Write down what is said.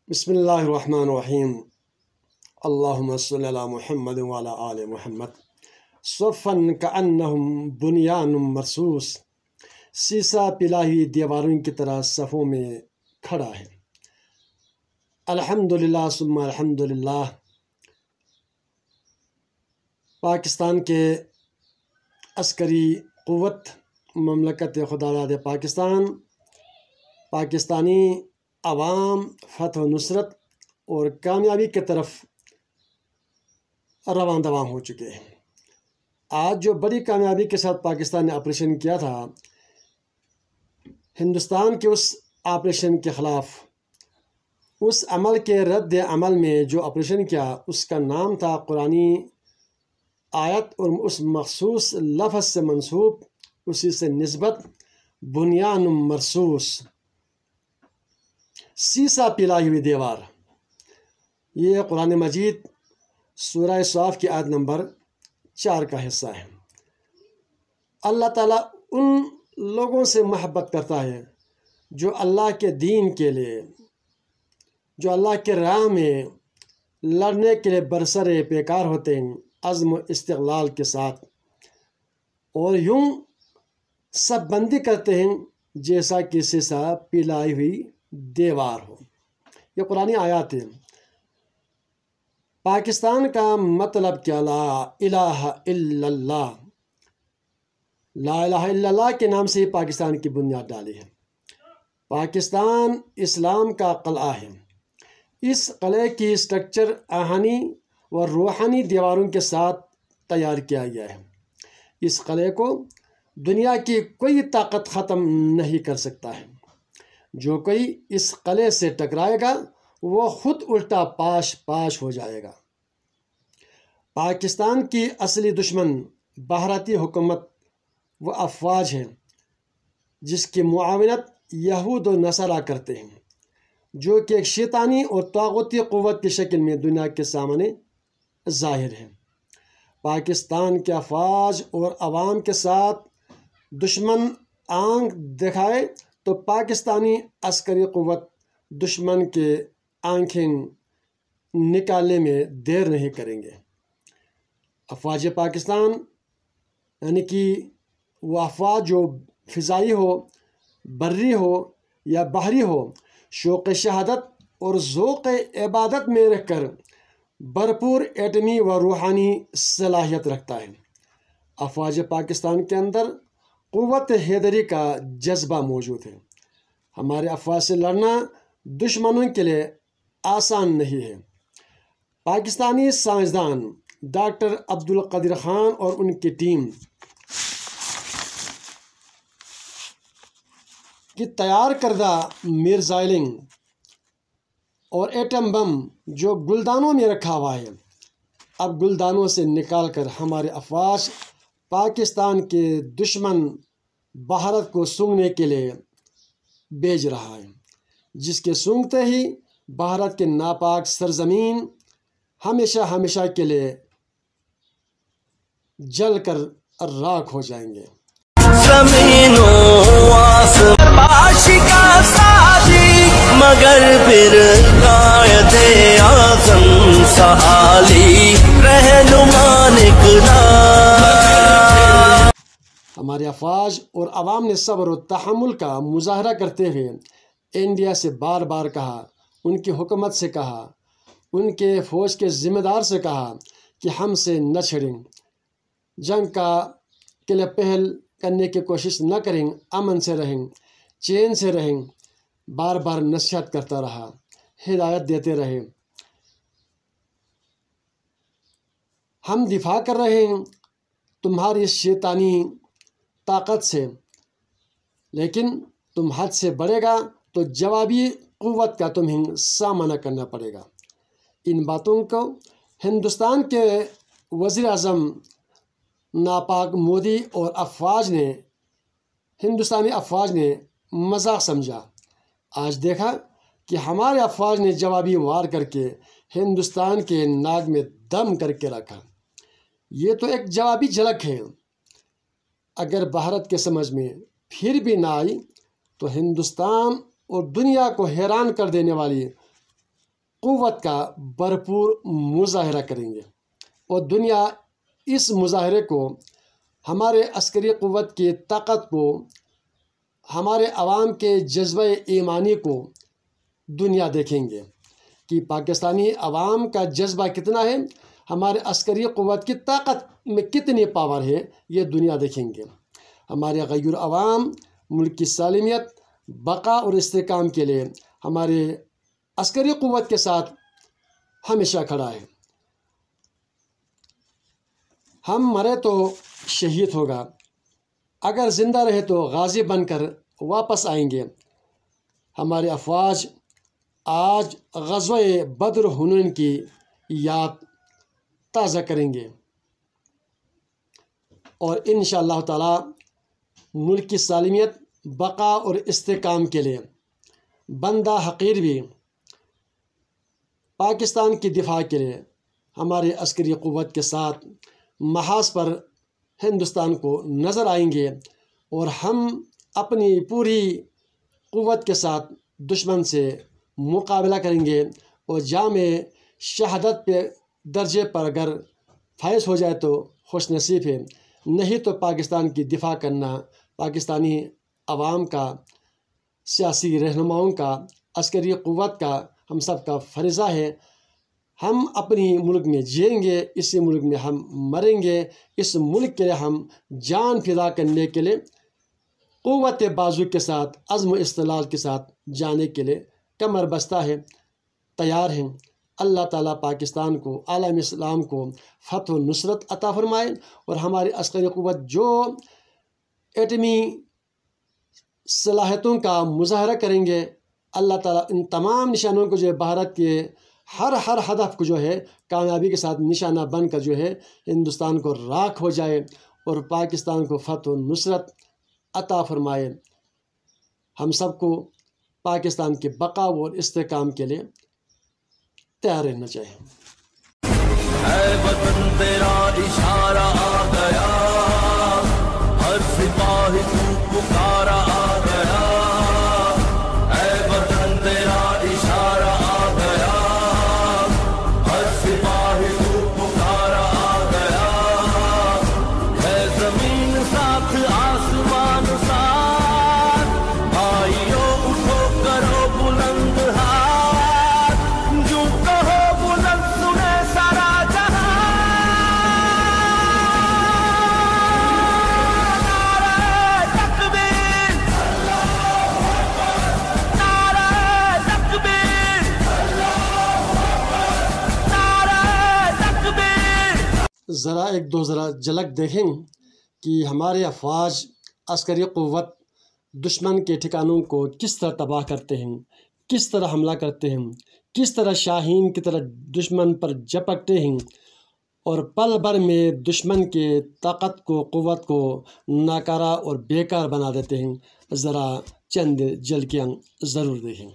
بسم اللہ الرحمن الرحیم اللہم صلی علی محمد وعلی آل محمد صفاً کأنہم بنیان مرصوص سیسا پلا ہوئی دیواروں کی طرح صفوں میں کھڑا ہے۔ الحمدللہ ثم الحمدللہ، پاکستان کے عسکری قوت مملکت خداداد پاکستان، پاکستانی عوام فتح و نصرت اور کامیابی کی طرف رواں دواں ہو چکے ہیں۔ آج جو بڑی کامیابی کے ساتھ پاکستان نے آپریشن کیا تھا، ہندوستان کے اس آپریشن کے خلاف، اس عمل کے رد عمل میں جو آپریشن کیا، اس کا نام تھا قرآنی آیت اور اس مخصوص لفظ سے منسوب، اسی سے نسبت بنیان مرصوص، سیسا پلائی ہوئی دیوار۔ یہ قرآن مجید سورہ صاف کی آیت نمبر 4 کا حصہ ہے۔ اللہ تعالیٰ ان لوگوں سے محبت کرتا ہے جو اللہ کے دین کے لیے، جو اللہ کے راہ میں لڑنے کے لیے برسر پیکار ہوتے ہیں، عزم و استقلال کے ساتھ، اور یوں سب بندی کرتے ہیں جیسا کہ سیسا پلائی ہوئی دیوار ہو۔ یہ قرآن آیات ہے۔ پاکستان کا مطلب کیا؟ لا الہ الا اللہ، لا الہ الا اللہ کے نام سے ہی پاکستان کی بنیاد ڈالی ہے۔ پاکستان اسلام کا قلعہ ہے۔ اس قلعے کی سٹرکچر آہنی و روحانی دیواروں کے ساتھ تیار کیا گیا ہے۔ اس قلعے کو دنیا کی کوئی طاقت ختم نہیں کر سکتا ہے۔ جو کوئی اس قلعے سے ٹکرائے گا وہ خود الٹا پاش ہو جائے گا۔ پاکستان کی اصلی دشمن بھارتی حکومت و افواج ہیں، جس کی معاونت یہود و نصارہ کرتے ہیں، جو کہ ایک شیطانی اور طاغوتی قوت کی شکل میں دنیا کے سامنے ظاہر ہے۔ پاکستان کے افواج اور عوام کے ساتھ دشمن آنکھ دکھائے تو پاکستانی عسکری قوت دشمن کے آنکھیں نکالنے میں دیر نہیں کریں گے۔ افواج پاکستان یعنی کہ وہ افواج جو فضائی ہو، بری ہو یا بحری ہو، شوق شہادت اور ذوق عبادت میں رہ کر بھرپور ایٹمی و روحانی صلاحیت رکھتا ہے۔ افواج پاکستان کے اندر قوت حیدری کا جذبہ موجود ہے۔ ہمارے افواج سے لڑنا دشمنوں کے لیے آسان نہیں ہے۔ پاکستانی سائنسدان ڈاکٹر عبدالقادر خان اور ان کی ٹیم کی تیار کردہ میزائلنگ اور ایٹم بم جو گلدانوں میں رکھا ہوا ہے، اب گلدانوں سے نکال کر ہمارے افواج پاکستان کے دشمن بھارت کو سونگھنے کے لیے بھیج رہا ہے، جس کے سونگھتے ہی بھارت کے ناپاک سرزمین ہمیشہ کے لیے جل کر راکھ ہو جائیں گے۔ زمین و آسمان کا سازی مگر پھر قائد اعظم سہالی رہنما نکلا۔ ہمارے افواج اور عوام نے صبر و تحمل کا مظاہرہ کرتے ہوئے انڈیا سے بار بار کہا، ان کی حکومت سے کہا، ان کے فوج کے ذمہ دار سے کہا کہ ہم سے نہ چھڑیں، جنگ کے لیے پہل کرنے کی کوشش نہ کریں، امن سے رہیں، چین سے رہیں۔ بار بار نصیحت کرتا رہا، ہدایت دیتے رہے۔ ہم دفاع کر رہے ہیں تمہاری شیطانی طاقت سے، لیکن تم حد سے بڑھے گا تو جوابی قوت کا تمہیں سامنا کرنا پڑے گا۔ ان باتوں کو ہندوستان کے وزیر اعظم ناپاک مودی اور ہندوستانی افواج نے مذاق سمجھا۔ آج دیکھا کہ ہمارے افواج نے جوابی وار کر کے ہندوستان کے ناک میں دم کر کے رکھا۔ یہ تو ایک جوابی جھلک ہے۔ اگر بھارت کے سمجھ میں پھر بھی نہ آئی تو ہندوستان اور دنیا کو حیران کر دینے والی قوت کا بھرپور مظاہرہ کریں گے، اور دنیا اس مظاہرے کو، ہمارے عسکری قوت کی طاقت کو، ہمارے عوام کے جذبہ ایمانی کو دنیا دیکھیں گے کہ پاکستانی عوام کا جذبہ کتنا ہے، ہمارے عسکری قوت کی طاقت میں کتنی پاور ہے، یہ دنیا دیکھیں گے۔ ہمارے غیر عوام ملک کی سالمیت، بقا اور استحکام کے لیے ہمارے عسکری قوت کے ساتھ ہمیشہ کھڑا ہے۔ ہم مرے تو شہید ہوگا، اگر زندہ رہے تو غازی بن کر واپس آئیں گے۔ ہماری افواج آج غزوہ بدر حنین کی یاد تازہ کریں گے، اور انشاءاللہ تعالی ملک کی سالمیت، بقا اور استحکام کے لیے بندہ حقیر بھی پاکستان کی دفاع کے لیے ہماری عسکری قوت کے ساتھ محاذ پر ہندوستان کو نظر آئیں گے، اور ہم اپنی پوری قوت کے ساتھ دشمن سے مقابلہ کریں گے، اور جام شہادت پہ درجے پر اگر فائز ہو جائے تو خوش نصیب ہے، نہیں تو پاکستان کی دفاع کرنا پاکستانی عوام کا، سیاسی رہنماؤں کا، عسکری قوت کا، ہم سب کا فریضہ ہے۔ ہم اپنی ملک میں جئیں گے، اسی ملک میں ہم مریں گے، اس ملک کے لیے ہم جان فدا کرنے کے لیے قوت بازو کے ساتھ، عزم و استقلال کے ساتھ جانے کے لیے کمر بستہ ہے، تیار ہیں۔ اللہ تعالیٰ پاکستان کو، عالم اسلام کو فتح و نصرت عطا فرمائے، اور ہماری عسکری قوت جو ایٹمی صلاحیتوں کا مظاہرہ کریں گے، اللہ تعالیٰ ان تمام نشانوں کو جو ہے بھارت کے ہر ہدف کو جو ہے کامیابی کے ساتھ نشانہ بن کر جو ہے ہندوستان کو راکھ ہو جائے، اور پاکستان کو فتح و نصرت عطا فرمائے۔ ہم سب کو پاکستان کے بقا اور استحکام کے لیے تیار رہنا چاہیے۔ اے وطن تیرا اشارہ آ گیا، ہر سپاہی تو پکارا آ گیا۔ اے وطن تیرا اشارہ آ گیا، ہر سپاہی تو پکارا آ گیا۔ ہے زمین ساتھ آسمان ساتھ، بھائیوں اٹھو کرو بلند ہاتھ، جو کہو بلند سنے سارا جہاں۔ نعرہ تکبیر، نعرہ تکبیر، نعرہ تکبیر۔ ذرا ایک دو جھلک دیکھیں کہ ہمارے افواج، عسکری قوت دشمن کے ٹھکانوں کو کس طرح تباہ کرتے ہیں، کس طرح حملہ کرتے ہیں، کس طرح شاہین کی طرح دشمن پر جھپٹتے ہیں، اور پل بھر میں دشمن کے طاقت کو، قوت کو ناکارہ اور بیکار بنا دیتے ہیں۔ ذرا چند جھلکیاں ضرور دیکھیں۔